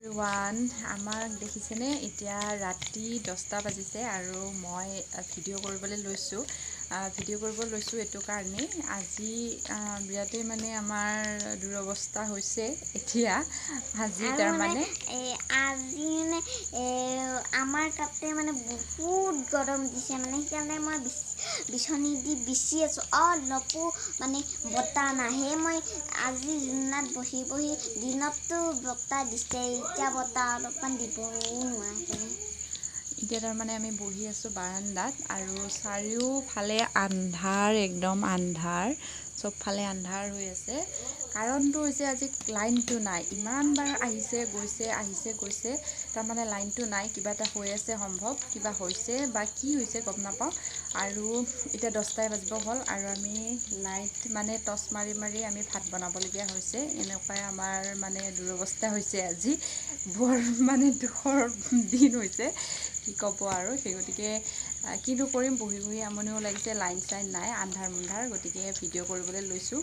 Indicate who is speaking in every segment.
Speaker 1: one আমাক দেখিছেনে এতিয়া ৰাতি 10টা বাজিছে আৰু মই ভিডিঅ' কৰিবলৈ লৈছোঁ এইটো কাৰণেই আজি বিৰাটেই মানে আমাৰ দুৰৱস্থা হৈছে এতিয়া আজি তাৰমানে
Speaker 2: আজি মানে আমাৰ তাতে মানে বহুত গৰম দিছে মানে সেইকাৰণে মই বিচনী দি বিচি আছোঁ অলপো মানে বতাহ নাহে মই আজি জোনাত বহি দিনততো বতাহ দিছে এতিয়া বতাহ অলপমান দিবও নোৱাৰে
Speaker 1: এতিয়া তাৰমানে আমি বহি আছোঁ বাৰান্দাত আৰু চাৰিওফালে আন্ধাৰ একদম আন্ধাৰ চবফালে আন্ধাৰ হৈ আছে কাৰণটো হৈছে আজি লাইনটো নাই ইমানবাৰ আহিছে গৈছে তাৰমানে লাইনটো নাই কিবা এটা হৈ আছে সম্ভৱ কিবা হৈছে বা কি হৈছে গম নাপাওঁ আৰু এতিয়া 10টাই বাজিব হ'ল আৰু আমি লাইট মানে টৰ্চ মাৰি আমি ভাত বনাবলগীয়া হৈছে এনেকুৱাই আমাৰ মানে দুৰৱস্থা হৈছে আজি বৰ মানে দুখৰ দিন হৈছে কি ক'ব আৰু সেই গতিকে কিনো কৰিম বহি আমনিও লাগিছে লাইন চাইন নাই আন্ধাৰ মুন্ধাৰ গতিকে ভিডিঅ' কৰিবলৈ লৈছোঁ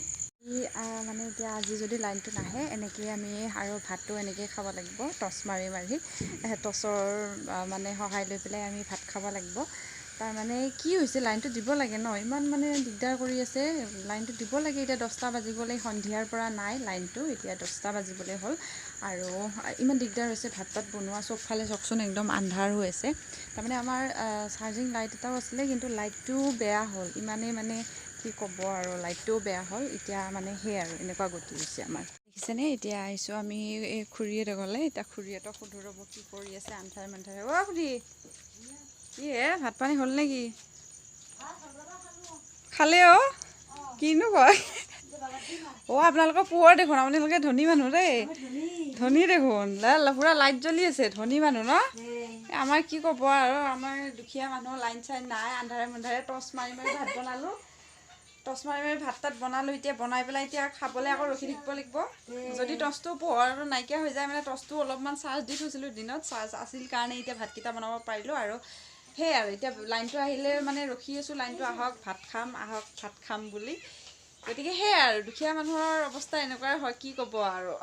Speaker 1: মানে এতিয়া আজি যদি লাইনটো নাহে এনেকৈ আমি আৰু ভাতটো এনেকৈ খাব লাগিব টৰ্চ মাৰি টৰ্চৰ মানে সহায় লৈ পেলাই আমি ভাত খাব লাগিব তাৰমানে কি হৈছে লাইনটো দিব লাগে ন ইমান মানে দিগদাৰ কৰি আছে লাইনটো দিব লাগে এতিয়া 10টা বাজিবলৈ সন্ধিয়াৰ পৰা নাই লাইনটো এতিয়া 10টা বাজিবলৈ হ'ল আৰু ইমান দিগদাৰ হৈছে ভাত বনোৱা চবফালে চাওকচোন একদম আন্ধাৰ হৈ আছে তাৰমানে আমাৰ চাৰ্জিং লাইট এটাও আছিলে কিন্তু লাইটটোও বেয়া হ'ল ইমানেই মানে কি ক'ব আৰু লাইটটোও বেয়া হ'ল এতিয়া মানে সেই আৰু এনেকুৱা গতি হৈছে আমাৰ দেখিছেনে এতিয়া আহিছোঁ আমি এই খুৰীহঁতৰ ঘৰলৈ এতিয়া খুৰীহঁতক সুধো ৰ'ব কি কৰি আছে আন্ধাৰে মান্ধাৰে খুৰী কি ভাত পানী হ'ল নেকি খালে কিনো কয় আপোনালোকৰ পোহৰ দেখোন আপোনালোকে ধনী মানুহ দেই ধনী দেখোন পুৰা লাইট জ্বলি আছে ধনী মানুহ ন আমাৰ কি ক'ব আৰু আমাৰ দুখীয়া মানুহ লাইন চাইন নাই আন্ধাৰে মুন্ধাৰে টৰ্চ মাৰি ভাত বনালোঁ টৰ্চ মাৰি ভাত বনালোঁ এতিয়া বনাই পেলাই এতিয়া খাবলৈ আকৌ ৰখি থাকিব লাগিব যদি টৰ্চটো পোহৰটো নাইকিয়া হৈ যায় মানে টৰ্চটো অলপমান চাৰ্জ দি থৈছিলোঁ দিনত চাৰ্জ আছিল কাৰণে এতিয়া ভাতকেইটা বনাব পাৰিলোঁ আৰু সেই আৰু এতিয়া লাইনটো আহিলে মানে ৰখি আছোঁ লাইনটো আহক ভাত খাম বুলি গতিকে সেয়াই আৰু দুখীয়া মানুহৰ অৱস্থা এনেকুৱাই হয় কি ক'ব আৰু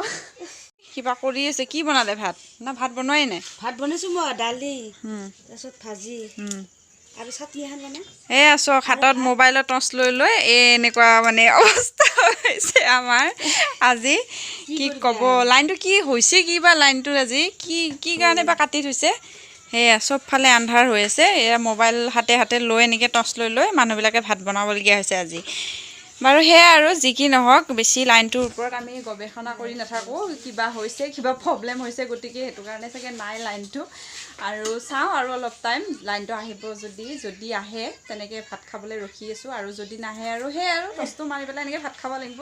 Speaker 1: কিবা কৰি আছে কি বনালে ভাত না ভাত বনোৱাই নাই
Speaker 2: ভাত বনাইছোঁ মই দালি তাৰপিছত ভাজি আৰু চাটনি এখন বনাই
Speaker 1: আছোঁ হাতত মোবাইলৰ টৰ্চ লৈ এনেকুৱা মানে অৱস্থা হৈছে আমাৰ আজি কি ক'ব লাইনটো কি হৈছে কি বা লাইনটো আজি কি কাৰণে বা কাটি থৈছে সেয়া চবফালে আন্ধাৰ হৈ আছে এয়া মোবাইল হাতে লৈ এনেকৈ টৰ্চ লৈ মানুহবিলাকে ভাত বনাবলগীয়া হৈছে আজি বাৰু সেয়া আৰু যি কি নহওক বেছি লাইনটোৰ ওপৰত আমি গৱেষণা কৰি নাথাকোঁ কিবা হৈছে কিবা প্ৰব্লেম হৈছে গতিকে সেইটো কাৰণে চাগে নাই লাইনটো আৰু চাওঁ আৰু অলপ টাইম লাইনটো আহিব যদি আহে তেনেকৈ ভাত খাবলৈ ৰখি আছোঁ আৰু যদি নাহে আৰু সেই আৰু টৰ্চটো মাৰি পেলাই এনেকৈ ভাত খাব লাগিব